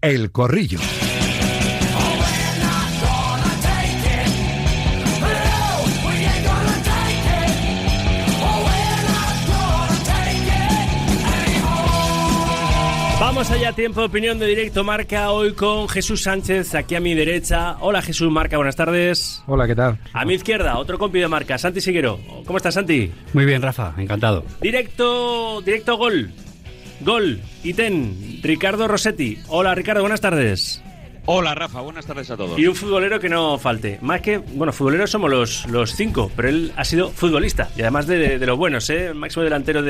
El Corrillo. Vamos allá, tiempo de opinión de Directo Marca, hoy con Jesús Sánchez, aquí a mi derecha. Hola Jesús Marca, buenas tardes. Hola, ¿qué tal? A mi izquierda, otro compi de Marca, Santi Siguero. ¿Cómo estás, Santi? Muy bien, Rafa, encantado. Directo Gol y Ten, Ricardo Rossetti. Hola Ricardo, buenas tardes. Hola Rafa, buenas tardes a todos. Y un futbolero que no falte. Más que, bueno, futboleros somos los cinco, pero él ha sido futbolista. Y además de los buenos, máximo delantero,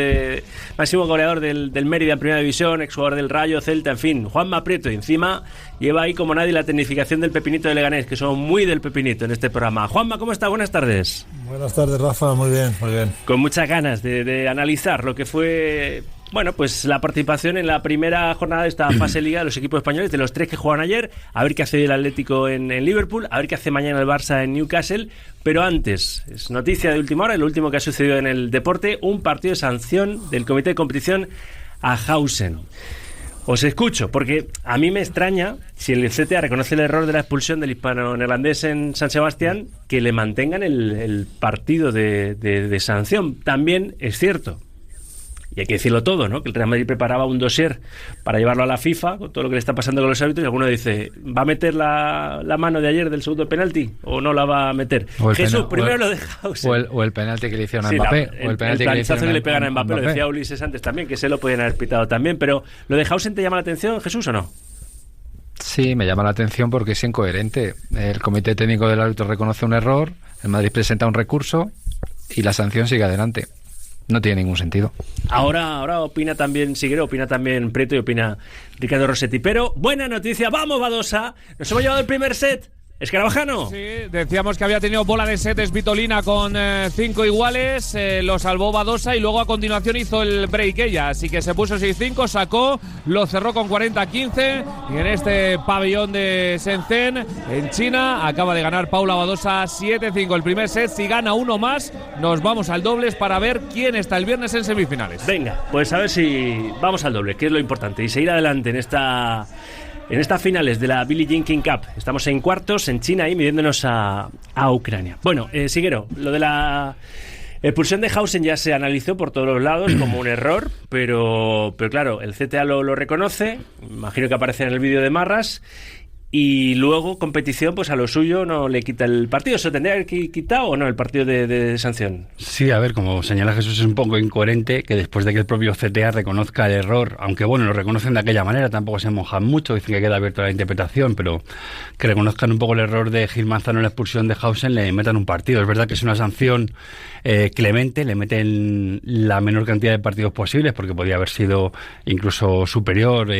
máximo goleador del Mérida en Primera División, exjugador del Rayo, Celta, en fin. Juanma Prieto, y encima lleva ahí como nadie la tecnificación del Pepinito de Leganés, que somos muy del Pepinito en este programa. Juanma, ¿cómo está? Buenas tardes. Buenas tardes, Rafa, muy bien, muy bien. Con muchas ganas de analizar lo que fue... Bueno, pues la participación en la primera jornada de esta fase liga de los equipos españoles, de los tres que juegan ayer, a ver qué hace el Atlético en Liverpool, a ver qué hace mañana el Barça en Newcastle, pero antes, es noticia de última hora, lo último que ha sucedido en el deporte, un partido de sanción del Comité de Competición a Hausen. Os escucho, porque a mí me extraña, si el CTA reconoce el error de la expulsión del hispano-neerlandés en San Sebastián, que le mantengan el partido de sanción. También es cierto, y hay que decirlo todo, ¿no?, que el Real Madrid preparaba un dossier para llevarlo a la FIFA con todo lo que le está pasando con los árbitros, y alguno dice, ¿va a meter la mano de ayer del segundo penalti o no la va a meter? Jesús, primero lo de Hausen. O el penalti que le hicieron a Mbappé. El planizazo que le pegan a Mbappé, lo decía Ulises antes también, que se lo podían haber pitado también, pero ¿lo de Hausen te llama la atención, Jesús, o no? Sí, me llama la atención porque es incoherente. El Comité Técnico del Árbitro reconoce un error, el Madrid presenta un recurso y la sanción sigue adelante. No tiene ningún sentido. Ahora opina también Siguero, opina también Prieto y opina Ricardo Rossetti. Pero buena noticia, ¡vamos Badosa! Nos hemos llevado el primer set. ¿Escarabajano? Sí, decíamos que había tenido bola de set Svitolina con 5 iguales, lo salvó Badosa y luego a continuación hizo el break ella, así que se puso 6-5, sacó, lo cerró con 40-15 y en este pabellón de Shenzhen, en China, acaba de ganar Paula Badosa 7-5 el primer set. Si gana uno más, nos vamos al dobles para ver quién está el viernes en semifinales. Venga, pues a ver si vamos al doble, que es lo importante, y seguir adelante en estas finales de la Billie Jean King Cup. Estamos en cuartos en China y midiéndonos a Ucrania. Bueno, Siguero, lo de la expulsión de Hausen ya se analizó por todos los lados como un error, pero claro, el CTA lo reconoce, imagino que aparece en el vídeo de Marras, y luego competición, pues a lo suyo no le quita el partido. ¿Se tendría que quitar o no el partido de sanción? Sí, a ver, como señala Jesús, es un poco incoherente que después de que el propio CTA reconozca el error, aunque bueno, lo reconocen de aquella manera, tampoco se mojan mucho, dicen que queda abierto a la interpretación, pero que reconozcan un poco el error de Gil Manzano en la expulsión de Hausen, le metan un partido. Es verdad que es una sanción clemente, le meten la menor cantidad de partidos posibles, porque podría haber sido incluso superior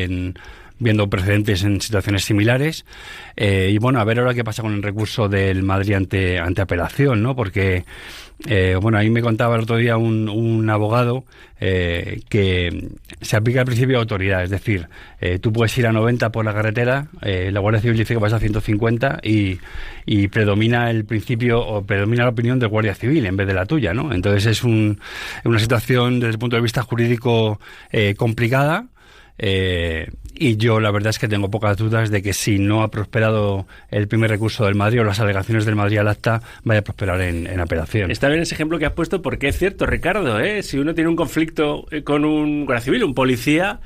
viendo precedentes en situaciones similares, y bueno, a ver ahora qué pasa con el recurso del Madrid ante apelación, ¿no? Porque bueno, ahí me contaba el otro día un abogado que se aplica el principio de autoridad, es decir, tú puedes ir a 90 por la carretera, la Guardia Civil dice que vas a 150 y predomina el principio, o predomina la opinión del Guardia Civil en vez de la tuya, ¿no? Entonces es una situación desde el punto de vista jurídico complicada. Y yo la verdad es que tengo pocas dudas de que si no ha prosperado el primer recurso del Madrid o las alegaciones del Madrid al acta, vaya a prosperar en apelación. Está bien ese ejemplo que has puesto, porque es cierto, Ricardo, si uno tiene un conflicto con un guardia civil, un policía,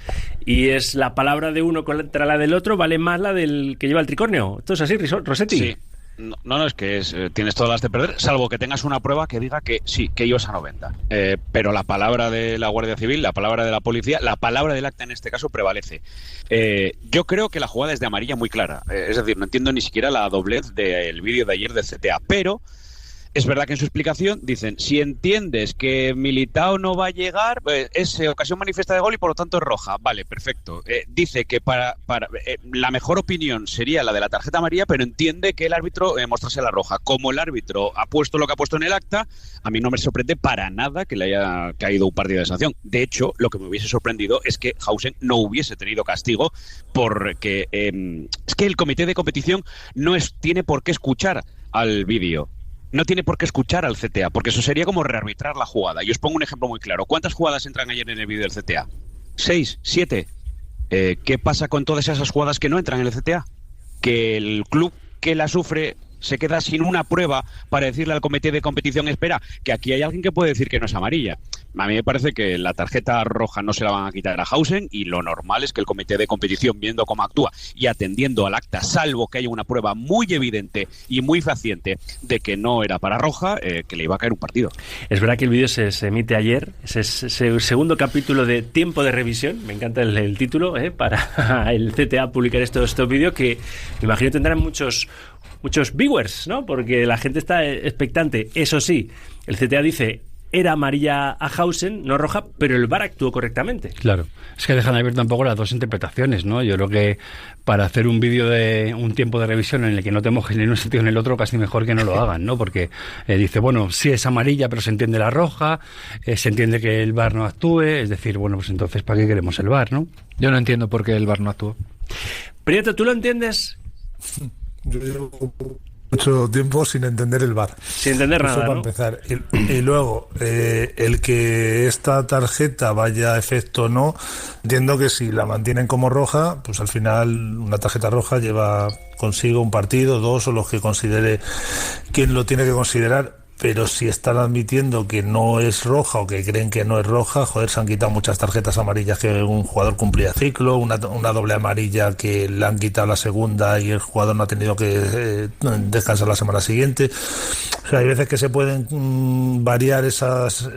y es la palabra de uno contra la del otro, vale más la del que lleva el tricornio. ¿Esto es así, Rossetti? Sí. No, es que tienes todas las de perder, salvo que tengas una prueba que diga que sí, que ibas a 90. Pero la palabra de la Guardia Civil, la palabra de la policía, la palabra del acta en este caso prevalece. Yo creo que la jugada es de amarilla muy clara. Es decir, no entiendo ni siquiera la doblez del vídeo de ayer del CTA, pero es verdad que en su explicación dicen, si entiendes que Militao no va a llegar, es ocasión manifiesta de gol y por lo tanto es roja. Vale, perfecto. Dice que para la mejor opinión sería la de la tarjeta amarilla, pero entiende que el árbitro mostrase la roja. Como el árbitro ha puesto lo que ha puesto en el acta, a mí no me sorprende para nada que le haya caído un partido de sanción. De hecho, lo que me hubiese sorprendido es que Hausen no hubiese tenido castigo, porque es que el comité de competición tiene por qué escuchar al vídeo. No tiene por qué escuchar al CTA, porque eso sería como rearbitrar la jugada. Y os pongo un ejemplo muy claro. ¿Cuántas jugadas entran ayer en el vídeo del CTA? 6, 7. ¿Qué pasa con todas esas jugadas que no entran en el CTA? Que el club que la sufre se queda sin una prueba para decirle al comité de competición, espera, que aquí hay alguien que puede decir que no es amarilla. A mí me parece que la tarjeta roja no se la van a quitar a Hausen, y lo normal es que el comité de competición, viendo cómo actúa y atendiendo al acta, salvo que haya una prueba muy evidente y muy fehaciente de que no era para roja, que le iba a caer un partido. Es verdad que el vídeo se emite ayer, es el segundo capítulo de Tiempo de Revisión, me encanta el título, para el CTA publicar estos vídeos que me imagino tendrán muchos viewers, ¿no? Porque la gente está expectante. Eso sí, el CTA dice era amarilla a Hausen, no roja, pero el VAR actuó correctamente. Claro, es que dejan abiertas un poco las dos interpretaciones, ¿no? Yo creo que para hacer un vídeo de un tiempo de revisión en el que no te mojes ni en un sitio ni en el otro, casi mejor que no lo hagan, ¿no? Porque dice, bueno, sí es amarilla, pero se entiende la roja, se entiende que el VAR no actúe, es decir, bueno, pues entonces, ¿para qué queremos el VAR, no? Yo no entiendo por qué el VAR no actuó. Prieto, ¿tú lo entiendes? Yo llevo mucho tiempo sin entender el VAR. Sin entender nada, para ¿no? empezar. Y luego, el que esta tarjeta vaya a efecto o no, entiendo que si la mantienen como roja, pues al final una tarjeta roja lleva consigo un partido, 2 o los que considere quien lo tiene que considerar. Pero si están admitiendo que no es roja o que creen que no es roja, joder, se han quitado muchas tarjetas amarillas que un jugador cumplía ciclo, una doble amarilla que le han quitado la segunda y el jugador no ha tenido que descansar la semana siguiente. O sea, hay veces que se pueden variar esas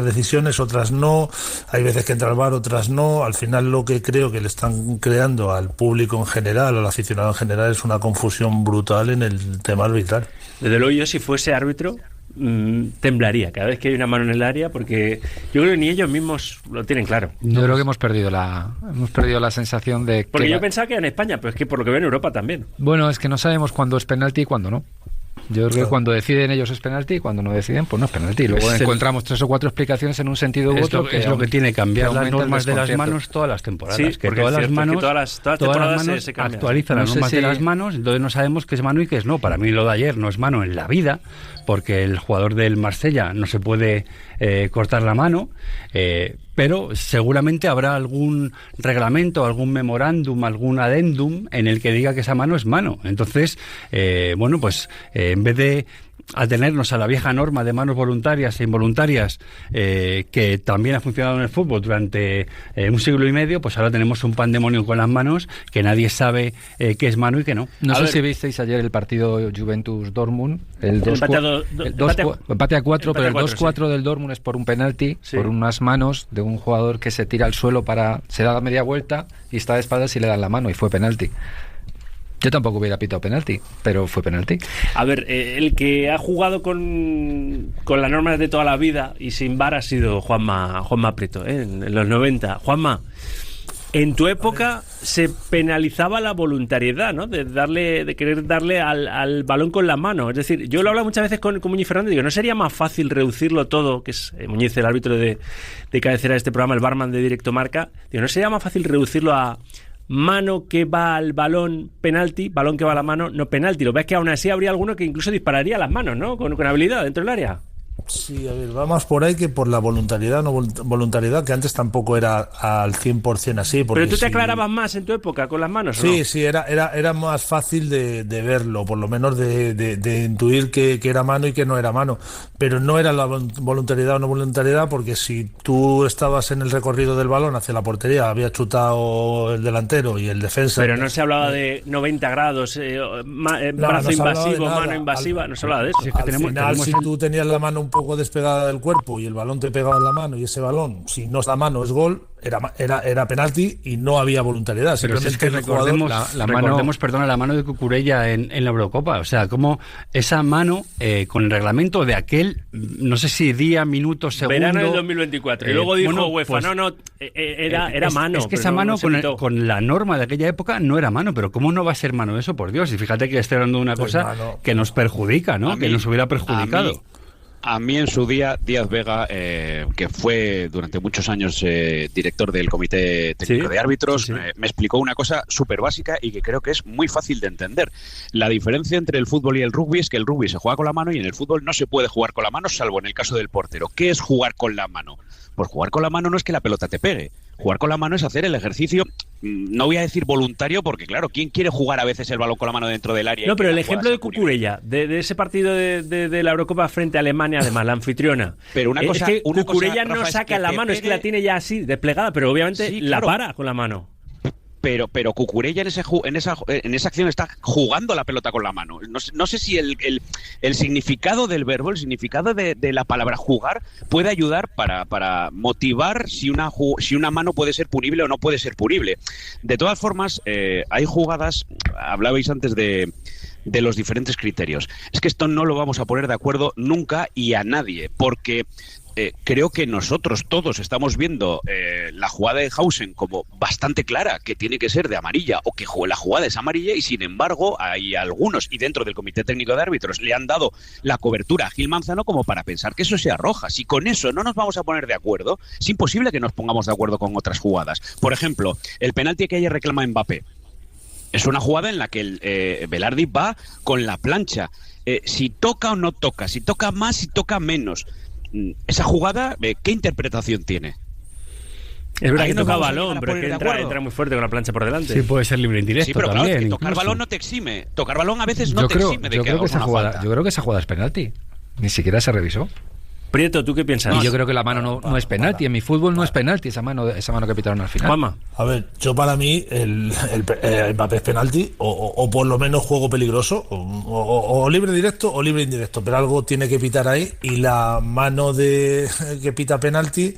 decisiones, otras no. Hay veces que entra el VAR, otras no. Al final lo que creo que le están creando al público en general, al aficionado en general, es una confusión brutal en el tema arbitral. Desde luego, yo si fuese árbitro temblaría cada vez que hay una mano en el área, porque yo creo que ni ellos mismos lo tienen claro. Yo creo que hemos perdido la sensación de porque que yo pensaba que era en España, pero es que por lo que veo en Europa también. Bueno, es que no sabemos cuándo es penalti y cuándo no. Yo creo que cuando deciden ellos es penalti y cuando no deciden, pues no es penalti. Luego encontramos 3 o 4 explicaciones en un sentido u otro. Es lo que tiene que cambiar las normas de las manos todas las temporadas. Sí, que todas las manos, todas las temporadas se actualizan las normas de las manos, entonces no sabemos qué es mano y qué es no. Para mí lo de ayer no es mano en la vida, porque el jugador del Marsella no se puede cortar la mano, pero seguramente habrá algún reglamento, algún memorándum, algún adendum en el que diga que esa mano es mano. Entonces, bueno, pues en vez de atenernos a la vieja norma de manos voluntarias e involuntarias, que también ha funcionado en el fútbol durante un siglo y medio, pues ahora tenemos un pandemonio con las manos que nadie sabe qué es mano y qué no. No sé si visteis ayer el partido Juventus-Dortmund, el empate a 4, pero el 2-4 del Dortmund es por un penalti, por unas manos de un jugador que se tira al suelo se da la media vuelta y está de espaldas y le dan la mano y fue penalti. Yo tampoco hubiera pitado penalti, pero fue penalti. A ver, el que ha jugado con las normas de toda la vida y sin VAR ha sido Juanma Prieto, en los 90. Juanma, en tu época se penalizaba la voluntariedad, ¿no? De querer darle al balón con la mano. Es decir, yo lo he hablado muchas veces con Muñiz Fernández, digo, ¿no sería más fácil reducirlo todo, que es Muñiz, el árbitro de cabecera de este programa, el barman de Directo Marca, digo, ¿no sería más fácil reducirlo a mano que va al balón, penalti, balón que va a la mano, no penalti? Lo ves que aún así habría alguno que incluso dispararía las manos, ¿no? Con habilidad dentro del área. Sí, a ver, va más por ahí que por la voluntariedad, no voluntariedad, que antes tampoco era al 100% así. Pero tú te aclarabas más en tu época con las manos, ¿no? Sí, sí, era más fácil de verlo, por lo menos de intuir que era mano y que no era mano. Pero no era la voluntariedad o no voluntariedad, porque si tú estabas en el recorrido del balón hacia la portería, había chutado el delantero y el defensa. Pero no se hablaba de 90 grados, brazo invasivo, mano invasiva, no se hablaba de eso. Al final, si tú tenías la mano un poco despegada del cuerpo y el balón te pegaba en la mano y ese balón, si no es la mano, es gol, era penalti y no había voluntariedad. Pero si es que recordemos la mano de Cucurella en la Eurocopa, o sea, como esa mano con el reglamento de aquel, no sé si día, minuto, segundo, verano del 2024, y luego dijo UEFA, pues, era mano. Es que esa mano con la norma de aquella época no era mano, pero ¿cómo no va a ser mano eso, por Dios? Y fíjate que estoy hablando de una cosa que nos perjudica, ¿no? Que nos hubiera perjudicado. A mí en su día, Díaz Vega, que fue durante muchos años director del Comité Técnico de Árbitros, me explicó una cosa súper básica y que creo que es muy fácil de entender. La diferencia entre el fútbol y el rugby es que el rugby se juega con la mano y en el fútbol no se puede jugar con la mano, salvo en el caso del portero. ¿Qué es jugar con la mano? Pues jugar con la mano no es que la pelota te pegue. Jugar con la mano es hacer el ejercicio, no voy a decir voluntario, porque claro, ¿quién quiere jugar a veces el balón con la mano dentro del área? No, pero el ejemplo de Cucurella, de ese partido de la Eurocopa frente a Alemania, además, la anfitriona. Pero una cosa, es que una Cucurella cosa, Rafa, no saca la mano, es que la tiene ya así, desplegada, pero obviamente sí, claro, la para con la mano. Pero Cucurella en esa acción está jugando la pelota con la mano. No sé si el significado del verbo, el significado de la palabra jugar puede ayudar para motivar si una mano puede ser punible o no puede ser punible. De todas formas, hay jugadas, hablabais antes de los diferentes criterios. Es que esto no lo vamos a poner de acuerdo nunca y a nadie, porque creo que nosotros todos estamos viendo la jugada de Hausen como bastante clara, que tiene que ser de amarilla o que la jugada es amarilla, y sin embargo hay algunos, y dentro del Comité Técnico de Árbitros le han dado la cobertura a Gil Manzano como para pensar que eso sea roja. Si con eso no nos vamos a poner de acuerdo, es imposible que nos pongamos de acuerdo con otras jugadas. Por ejemplo, el penalti que ayer reclama Mbappé. Es una jugada en la que Velardi va con la plancha. Si toca o no toca, si toca más, si toca menos. Esa jugada, ¿qué interpretación tiene? Es verdad que toca balón, pero que entra muy fuerte con la plancha por delante. Sí, puede ser libre indirecto. Sí, pero también, claro, es que tocar balón no te exime. Tocar balón a veces no te exime de que hagas una falta. Yo creo que esa jugada es penalti. Ni siquiera se revisó. Prieto, ¿tú qué piensas? Y yo creo que la mano no es penalti. En mi fútbol no es penalti esa mano que pitaron al final. Juanma. A ver, yo para mí el Mbappé es penalti o por lo menos juego peligroso o libre directo o libre indirecto, pero algo tiene que pitar ahí, y la mano que pita penalti,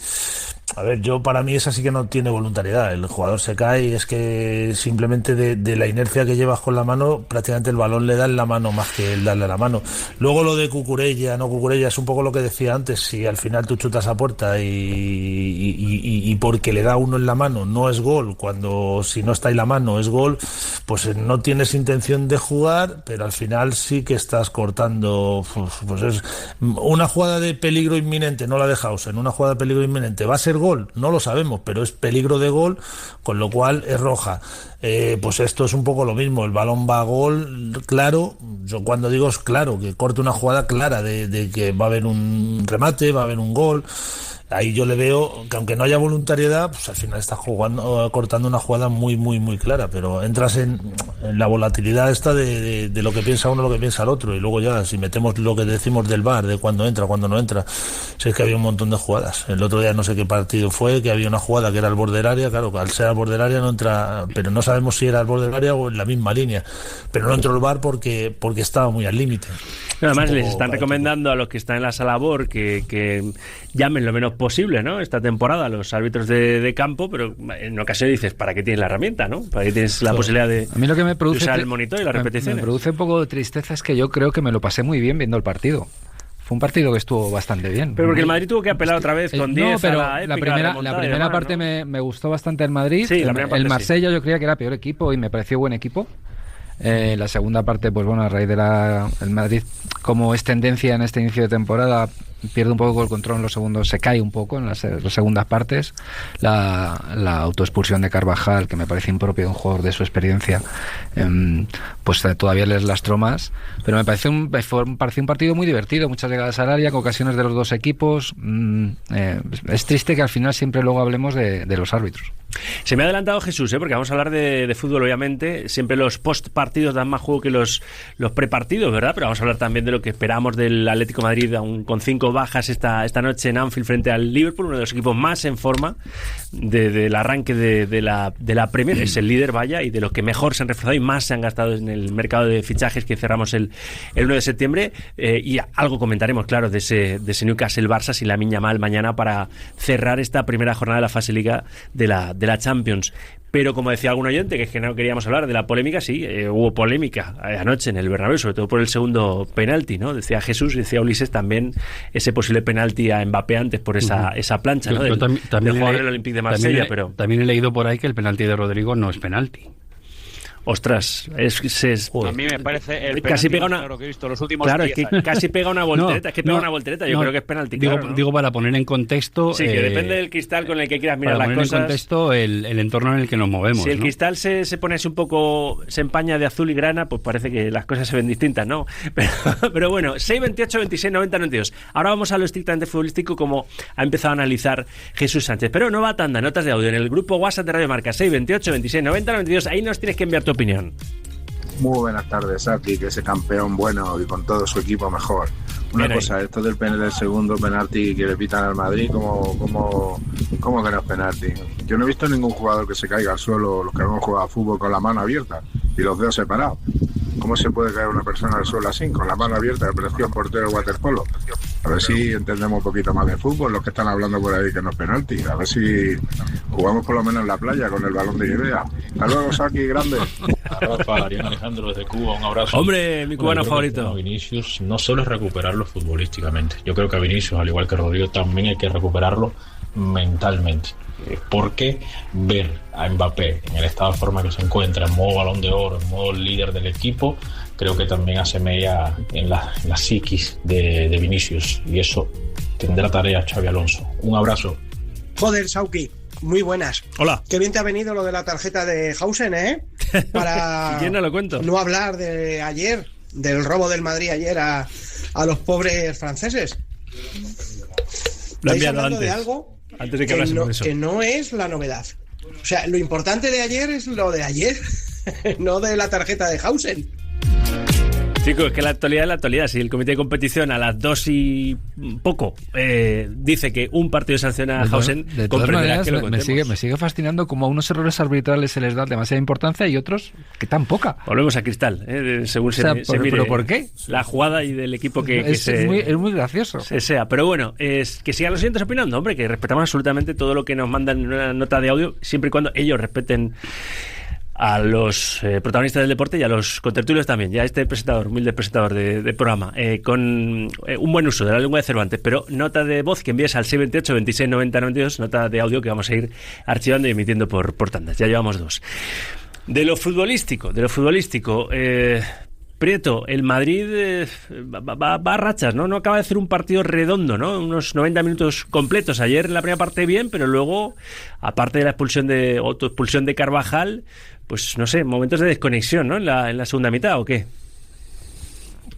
a ver, para mí esa sí que no tiene voluntariedad. El jugador se cae y es que simplemente de la inercia que llevas con la mano, prácticamente el balón le da en la mano más que el darle a la mano. Luego lo de Cucurella, no Cucurella, es un poco lo que decía antes. Si al final tú chutas a puerta y porque le da uno en la mano no es gol, cuando si no está ahí la mano es gol, pues no tienes intención de jugar, pero al final sí que estás cortando. Pues es una jugada de peligro inminente, no la de Hausen, una jugada de peligro inminente. ¿Va a ser gol? No lo sabemos, pero es peligro de gol, con lo cual es roja. Pues esto es un poco lo mismo, el balón va a gol, claro. Yo cuando digo es claro, que corte una jugada clara de que va a haber un remate, va a haber un gol. Ahí yo le veo que aunque no haya voluntariedad, pues al final estás cortando una jugada muy, muy, muy clara, pero entras en la volatilidad esta de lo que piensa uno, lo que piensa el otro, y luego ya, si metemos lo que decimos del VAR, de cuándo entra, cuándo no entra, si es que había un montón de jugadas. El otro día no sé qué partido fue, que había una jugada que era al borde del área, claro, al ser al borde del área no entra, pero no sabemos si era al borde del área o en la misma línea, pero no entró el VAR porque estaba muy al límite. Además les están recomendando a los que están en la sala VAR que llamen lo menos posible, ¿no? Esta temporada a los árbitros de campo, pero en ocasiones dices, ¿para qué tienes la herramienta, no? ¿Para qué tienes la posibilidad de, a mí lo que me produce, usar el monitor y las repeticiones? Me produce un poco de tristeza es que yo creo que me lo pasé muy bien viendo el partido. Fue un partido que estuvo bastante bien. Pero porque el Madrid tuvo que apelar otra vez con 10 no, pero a la primera parte, ¿no? me gustó bastante el Madrid. Sí, el Marsella yo creía que era peor equipo y me pareció buen equipo. La segunda parte, pues bueno, a raíz de el Madrid, como es tendencia en este inicio de temporada, pierde un poco el control en los segundos, se cae un poco en las segundas partes. La autoexpulsión de Carvajal, que me parece impropio de un jugador de su experiencia, pues todavía les lastró más, pero me pareció un partido muy divertido, muchas llegadas al área, con ocasiones de los dos equipos. Es triste que al final siempre luego hablemos de los árbitros. Se me ha adelantado Jesús, porque vamos a hablar de fútbol, obviamente. Siempre los post-partidos dan más juego que los prepartidos, ¿verdad? Pero vamos a hablar también de lo que esperamos del Atlético de Madrid, aún con 5 bajas esta noche en Anfield frente al Liverpool, uno de los equipos más en forma del arranque de la Premier. Es el líder, vaya, y de los que mejor se han reforzado y más se han gastado en el mercado de fichajes que cerramos el 1 de septiembre. Y algo comentaremos, claro, de ese Newcastle-Barça sin Lamine Yamal mañana para cerrar esta primera jornada de la fase Liga de la Champions. Pero como decía algún oyente, que es que no queríamos hablar de la polémica, sí, hubo polémica anoche en el Bernabéu, sobre todo por el segundo penalti, ¿no? Decía Jesús, decía Ulises también ese posible penalti a Mbappé antes por esa plancha, ¿no? Del jugador del Olympique de Marsella, pero también he leído por ahí que el penalti de Rodrigo no es penalti. ostras, a mí me parece el casi pega una, claro que he visto los últimos claro, 10 es que años. casi pega una voltereta, yo creo que es penalti. Digo para poner en contexto... Sí, que depende del cristal con el que quieras mirar las cosas. Para poner en contexto el entorno en el que nos movemos. Si el cristal se pone así un poco, se empaña de azul y grana, pues parece que las cosas se ven distintas, ¿no? Pero bueno, 6-28, 26, 90, 92. Ahora vamos a lo estrictamente futbolístico, como ha empezado a analizar Jesús Sánchez. Pero no va tanda, notas de audio en el grupo WhatsApp de Radio Marca, 6-28, 26, 90, 92. Ahí nos tienes que enviar tu opinión. Muy buenas tardes, Saki, que ese campeón bueno y con todo su equipo mejor. Una cosa, esto del segundo penalti que le pitan al Madrid, ¿cómo que no es penalti? Yo no he visto ningún jugador que se caiga al suelo, los que hemos jugado a fútbol con la mano abierta y los dedos separados. ¿Cómo se puede caer una persona al suelo así, con la mano abierta, que parecía un portero de waterpolo? A ver si entendemos un poquito más de fútbol, los que están hablando por ahí que no es penalti. A ver si jugamos por lo menos en la playa con el balón de idea. Hasta luego, Saki, grande. Rafa, Arián Alejandro desde Cuba, un abrazo. Hombre, mi cubano favorito. Vinicius no solo es recuperarlo futbolísticamente. Yo creo que a Vinicius, al igual que Rodrigo, también hay que recuperarlo mentalmente. Porque ver a Mbappé en el estado de forma que se encuentra, en modo Balón de Oro, en modo líder del equipo, creo que también hace mella en la psiquis de Vinicius, y eso tendrá tarea Xabi Alonso. Un abrazo. Joder, Sauki, muy buenas. Hola. Qué bien te ha venido lo de la tarjeta de Hausen, ¿eh? Para ¿Quién no lo cuento? No hablar de ayer, del robo del Madrid ayer a los pobres franceses. Lo he ¿Estáis enviado hablando antes. de algo Antes de que hablásemos de eso. Que no es la novedad? O sea, lo importante de ayer es lo de ayer, no de la tarjeta de Hausen. Chicos, es que la actualidad es la actualidad. Si el comité de competición a las 2 y poco dice que un partido sanciona a Hausen, de todas maneras, que lo me sigue fascinando cómo a unos errores arbitrales se les da demasiada importancia y otros que tan poca. Volvemos a Cristal, según se mire. ¿Pero por qué? La jugada y del equipo que es muy gracioso. Sea. Pero bueno, es que sigan los siguientes opinando, hombre, que respetamos absolutamente todo lo que nos mandan en una nota de audio, siempre y cuando ellos respeten a los protagonistas del deporte y a los contertulios también, ya este presentador, humilde presentador de programa, con un buen uso de la lengua de Cervantes. Pero nota de voz que envíes al 628 26 90 92, nota de audio que vamos a ir archivando y emitiendo por tandas. Ya llevamos 2. De lo futbolístico, Prieto, el Madrid va a rachas, ¿no? No acaba de hacer un partido redondo, ¿no? Unos 90 minutos completos. Ayer en la primera parte bien, pero luego, aparte de la expulsión de Carvajal, pues no sé, momentos de desconexión, ¿no? En la segunda mitad, ¿o qué?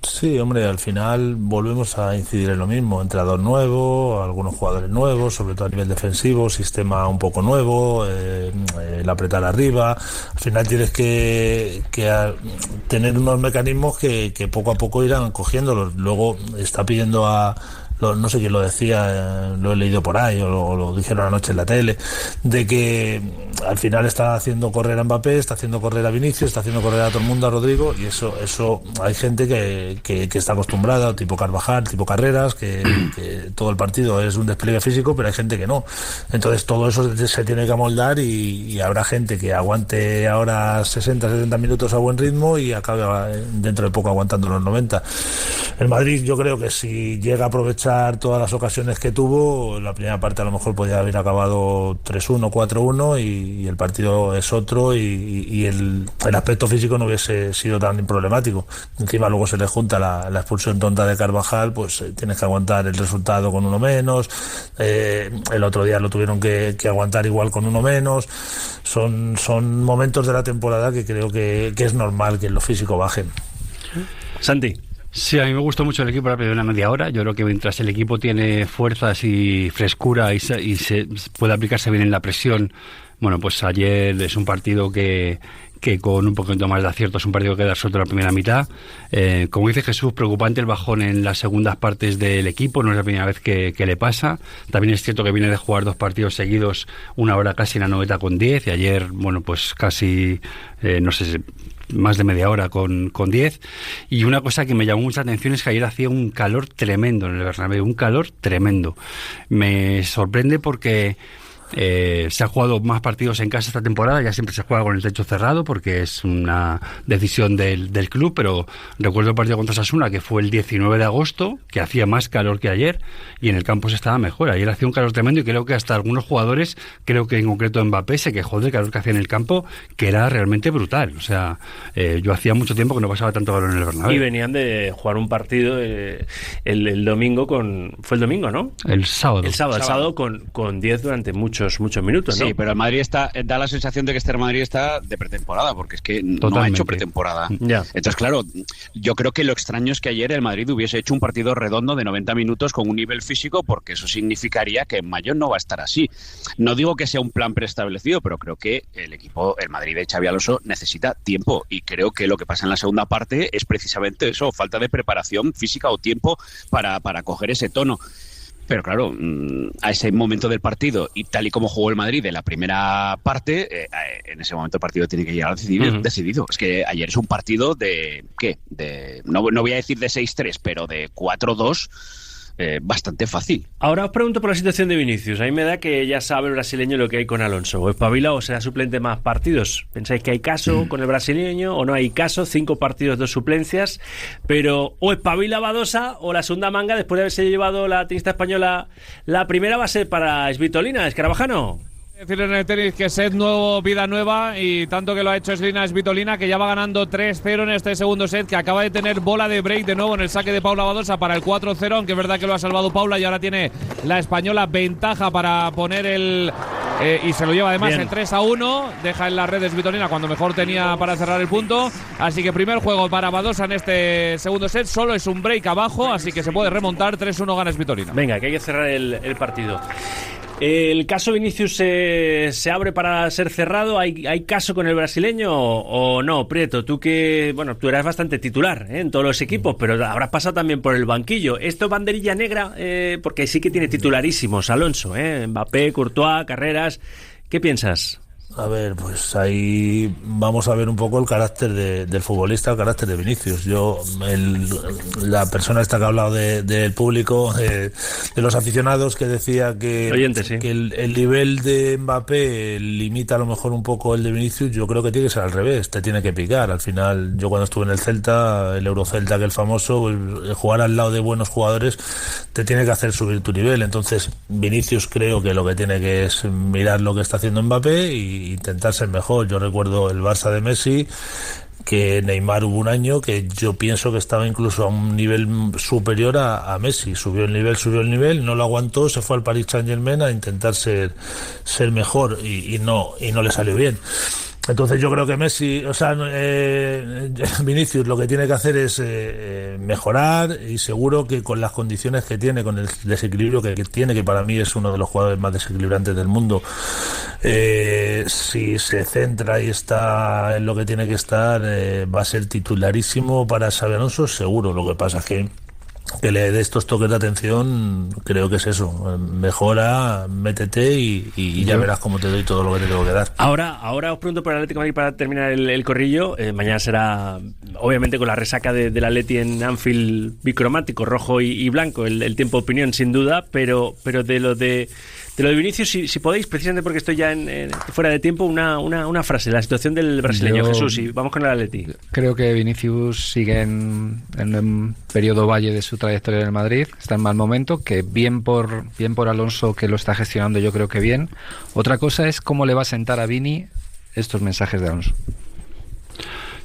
Sí, hombre, al final volvemos a incidir en lo mismo, entrenador nuevo, algunos jugadores nuevos, sobre todo a nivel defensivo, sistema un poco nuevo, el apretar arriba. Al final tienes que tener unos mecanismos que poco a poco irán cogiéndolos. Luego está pidiendo no sé quién lo decía, lo he leído por ahí o lo dijeron anoche en la tele, de que al final está haciendo correr a Mbappé, está haciendo correr a Vinicius, está haciendo correr a todo el mundo, a Rodrigo, y eso hay gente que está acostumbrada, tipo Carvajal, tipo Carreras, que todo el partido es un despliegue físico, pero hay gente que no. Entonces todo eso se tiene que amoldar y habrá gente que aguante ahora 60-70 minutos a buen ritmo y acabe dentro de poco aguantando los 90. El Madrid, yo creo que si llega a aprovechar todas las ocasiones que tuvo, la primera parte a lo mejor podía haber acabado 3-1, 4-1 y el partido es otro y el aspecto físico no hubiese sido tan problemático. Encima luego se le junta la expulsión tonta de Carvajal, pues tienes que aguantar el resultado con uno menos, el otro día lo tuvieron que aguantar igual con uno menos. Son momentos de la temporada que creo que es normal que en lo físico bajen. Santi. Sí, a mí me gustó mucho el equipo la primera media hora. Yo creo que mientras el equipo tiene fuerzas y frescura y se puede aplicarse bien en la presión, bueno, pues ayer es un partido que con un poquito más de acierto es un partido que da suelto la primera mitad. Como dice Jesús, preocupante el bajón en las segundas partes del equipo, no es la primera vez que le pasa. También es cierto que viene de jugar 2 partidos seguidos, una hora casi en la 90:10, y ayer, bueno, pues casi, no sé, más de media hora con 10. Y una cosa que me llamó mucha atención es que ayer hacía un calor tremendo en el Bernabéu, un calor tremendo. Me sorprende porque Se ha jugado más partidos en casa esta temporada, ya siempre se juega con el techo cerrado porque es una decisión del club, pero recuerdo el partido contra Osasuna, que fue el 19 de agosto, que hacía más calor que ayer y en el campo se estaba mejor. Ayer hacía un calor tremendo y creo que hasta algunos jugadores, creo que en concreto Mbappé, se quejó del calor que hacía en el campo, que era realmente brutal. O sea, yo hacía mucho tiempo que no pasaba tanto calor en el Bernabéu. Y venían de jugar un partido el domingo fue el domingo, ¿no? El sábado con 10 durante muchos minutos, ¿no? Sí, pero el Madrid da la sensación de que este Madrid está de pretemporada, porque es que no ha hecho pretemporada. Ya. Entonces, claro, yo creo que lo extraño es que ayer el Madrid hubiese hecho un partido redondo de 90 minutos con un nivel físico, porque eso significaría que en mayo no va a estar así. No digo que sea un plan preestablecido, pero creo que el Madrid de Xabi Alonso necesita tiempo, y creo que lo que pasa en la segunda parte es precisamente eso, falta de preparación física o tiempo para coger ese tono. Pero claro, a ese momento del partido, y tal y como jugó el Madrid en la primera parte, en ese momento el partido tiene que llegar decidido. Es que ayer es un partido no voy a decir de 6-3, pero de 4-2, bastante fácil. Ahora os pregunto por la situación de Vinicius. A mí me da que ya sabe el brasileño lo que hay con Alonso. O espabila o será suplente más partidos. ¿Pensáis que hay caso con el brasileño o no hay caso? 5 partidos, 2 suplencias. Pero o espabila Badosa o la segunda manga, después de haberse llevado la tenista española, la primera va a ser para Svitolina, Escarabajano. Decir en el tenis que set nuevo, vida nueva, y tanto que lo ha hecho Slina Svitolina, que ya va ganando 3-0 en este segundo set, que acaba de tener bola de break de nuevo en el saque de Paula Badosa para el 4-0, aunque es verdad que lo ha salvado Paula y ahora tiene la española ventaja para poner y se lo lleva además el 3-1, deja en la red de Svitolina cuando mejor tenía para cerrar el punto, así que primer juego para Badosa en este segundo set, solo es un break abajo, así que se puede remontar, 3-1 gana Svitolina. Venga, que hay que cerrar el partido. ¿El caso Vinicius se abre para ser cerrado? ¿Hay caso con el brasileño o no? Prieto, tú eras bastante titular en todos los equipos, pero habrás pasado también por el banquillo. ¿Esto es banderilla negra? Porque sí que tiene titularísimos Alonso, Mbappé, Courtois, Carreras. ¿Qué piensas? A ver, pues ahí vamos a ver un poco el carácter del futbolista, el carácter de Vinicius. La persona esta que ha hablado del público, de los aficionados, que decía que, oyente, sí, que el nivel de Mbappé limita a lo mejor un poco el de Vinicius. Yo creo que tiene que ser al revés, te tiene que picar. Al final, yo cuando estuve en el Celta, el Eurocelta, que el famoso, el jugar al lado de buenos jugadores te tiene que hacer subir tu nivel. Entonces, Vinicius creo que lo que tiene que es mirar lo que está haciendo Mbappé y intentar ser mejor. Yo recuerdo el Barça de Messi, que Neymar hubo un año que yo pienso que estaba incluso a un nivel superior a Messi. Subió el nivel, no lo aguantó, se fue al Paris Saint-Germain a intentar ser mejor y no le salió bien. Entonces yo creo que Vinicius lo que tiene que hacer es mejorar, y seguro que con las condiciones que tiene, con el desequilibrio que tiene, que para mí es uno de los jugadores más desequilibrantes del mundo, si se centra y está en lo que tiene que estar, va a ser titularísimo para Xabi Alonso, seguro. Lo que pasa es que le dé estos toques de atención, creo que es eso, mejora, métete y ya verás cómo te doy todo lo que te tengo que dar. Ahora os pregunto por el Atlético de Madrid para terminar el corrillo. Mañana será, obviamente, con la resaca del Atleti en Anfield, bicromático, rojo y blanco, el tiempo de opinión sin duda, pero de lo de Vinicius, si podéis, precisamente porque estoy ya fuera de tiempo, una frase, la situación del brasileño. Jesús, y vamos con el Atleti. Creo que Vinicius sigue en un periodo valle de su trayectoria en el Madrid, está en mal momento, que bien por Alonso, que lo está gestionando, yo creo que bien. Otra cosa es cómo le va a sentar a Vini estos mensajes de Alonso.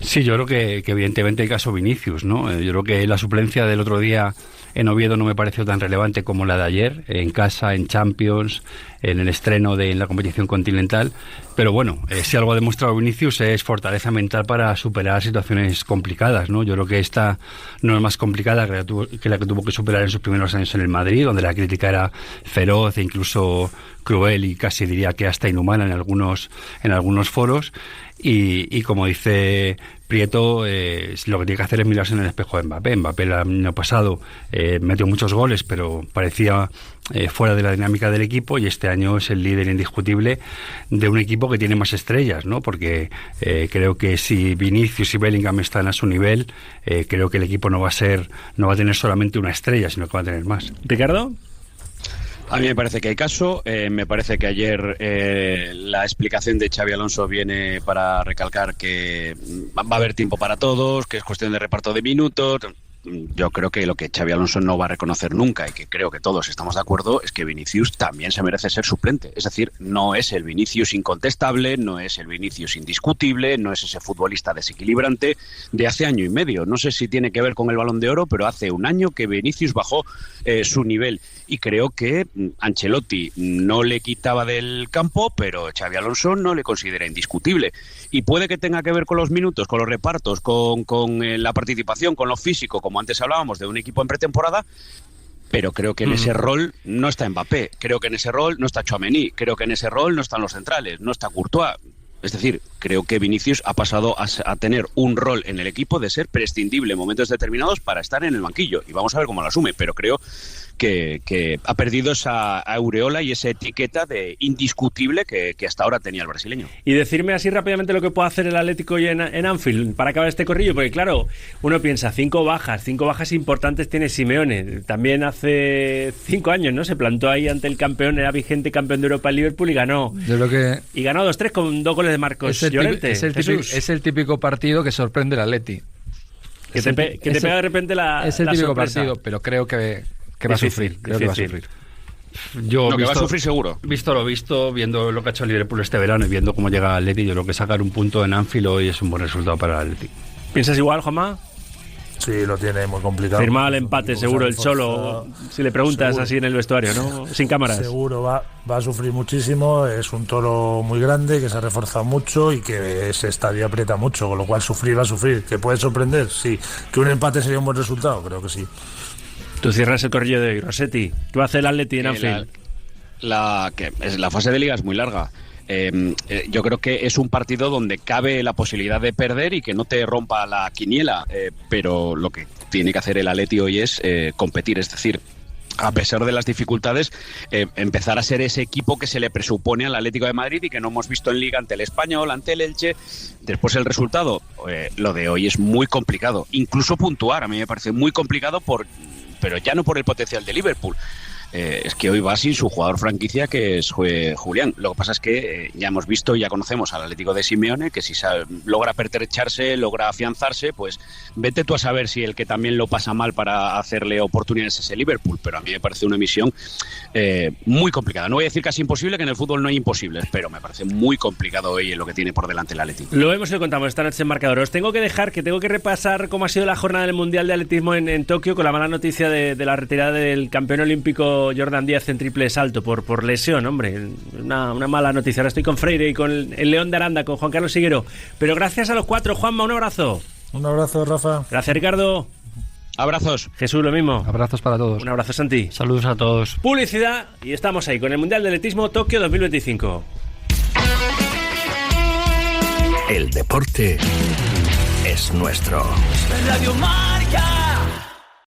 Sí, yo creo que evidentemente hay caso Vinicius, ¿no? Yo creo que la suplencia del otro día en Oviedo no me pareció tan relevante como la de ayer, en casa, en Champions, en el estreno en la competición continental. Pero bueno, si algo ha demostrado Vinicius es fortaleza mental para superar situaciones complicadas, ¿no? Yo creo que esta no es más complicada que la que tuvo que superar en sus primeros años en el Madrid, donde la crítica era feroz e incluso cruel y casi diría que hasta inhumana en algunos foros. Y como dice Prieto, lo que tiene que hacer es mirarse en el espejo de Mbappé. Mbappé el año pasado metió muchos goles, pero parecía fuera de la dinámica del equipo, y este año es el líder indiscutible de un equipo que tiene más estrellas, ¿no? Porque creo que si Vinicius y Bellingham están a su nivel, creo que el equipo no va a tener solamente una estrella, sino que va a tener más. ¿Ricardo? A mí me parece que hay caso. Me parece que ayer la explicación de Xabi Alonso viene para recalcar que va a haber tiempo para todos, que es cuestión de reparto de minutos. Yo creo que lo que Xabi Alonso no va a reconocer nunca, y que creo que todos estamos de acuerdo, es que Vinicius también se merece ser suplente. Es decir, no es el Vinicius incontestable, no es el Vinicius indiscutible, no es ese futbolista desequilibrante de hace año y medio. No sé si tiene que ver con el Balón de Oro, pero hace un año que Vinicius bajó su nivel. Y creo que Ancelotti no le quitaba del campo, pero Xabi Alonso no le considera indiscutible. Y puede que tenga que ver con los minutos, con los repartos, con la participación, con lo físico, como antes hablábamos de un equipo en pretemporada, pero creo que en ese rol no está Mbappé, creo que en ese rol no está Tchouaméni, creo que en ese rol no están los centrales, no está Courtois. Es decir, creo que Vinicius ha pasado a tener un rol en el equipo de ser prescindible en momentos determinados para estar en el banquillo. Y vamos a ver cómo lo asume, pero creo que ha perdido esa aureola y esa etiqueta de indiscutible que hasta ahora tenía el brasileño. Y decirme así rápidamente lo que puede hacer el Atlético hoy en Anfield para acabar este corrillo, porque claro, uno piensa, 5 bajas importantes tiene Simeone. También hace 5 años, ¿no? Se plantó ahí ante el campeón, era vigente campeón de Europa, el Liverpool, y ganó. Yo creo que y ganó 2-3 con 2 goles de Marcos Llorente. Es el típico partido que sorprende el Atleti. Que te pega de repente la Es el típico sorpresa. partido, pero creo que va a sufrir. Creo que va a sufrir. Yo que va a sufrir seguro. Visto lo visto, viendo lo que ha hecho el Liverpool este verano y viendo cómo llega el Atleti, yo creo que sacar un punto en Anfield hoy es un buen resultado para el Atleti. ¿Piensas igual, Juanma? Sí, lo tiene muy complicado. Firmaba el empate, seguro, el Cholo, si le preguntas seguro. Así en el vestuario, ¿no? Sin cámaras. Seguro, va a sufrir muchísimo, es un toro muy grande, que se ha reforzado mucho y que ese estadio aprieta mucho, con lo cual sufrir va a sufrir. ¿Que puede sorprender? Sí. ¿Que un empate sería un buen resultado? Creo que sí. Tú cierras el corrillo de hoy, Rossetti. ¿Qué va a hacer el Atleti en Anfield? La fase de liga es muy larga. Yo creo que es un partido donde cabe la posibilidad de perder y que no te rompa la quiniela, pero lo que tiene que hacer el Atleti hoy es competir, es decir, a pesar de las dificultades, empezar a ser ese equipo que se le presupone al Atlético de Madrid y que no hemos visto en Liga ante el Español, ante el Elche. Después el resultado, lo de hoy es muy complicado, incluso puntuar, a mí me parece muy complicado, pero ya no por el potencial de Liverpool. Es que hoy va sin su jugador franquicia, que es Julián. Lo que pasa es que ya hemos visto y ya conocemos al Atlético de Simeone, que si logra pertrecharse, logra afianzarse, pues vete tú a saber si el que también lo pasa mal para hacerle oportunidades es el Liverpool. Pero a mí me parece una misión muy complicada. No voy a decir casi imposible, que en el fútbol no hay imposibles, pero me parece muy complicado hoy en lo que tiene por delante el Atlético. Lo vemos y lo contamos esta noche en Marcador. Os tengo que dejar, que tengo que repasar cómo ha sido la jornada del Mundial de Atletismo en Tokio, con la mala noticia de la retirada del campeón olímpico Jordan Díaz en triple salto por lesión, hombre. Una mala noticia. Ahora estoy con Freire y con el León de Aranda, con Juan Carlos Siguero. Pero gracias a los 4. Juanma, un abrazo. Un abrazo, Rafa. Gracias, Ricardo. Abrazos. Jesús, lo mismo. Abrazos para todos. Un abrazo, Santi. Saludos a todos. Publicidad y estamos ahí con el Mundial de Atletismo Tokio 2025. El deporte es nuestro. Radio Marca.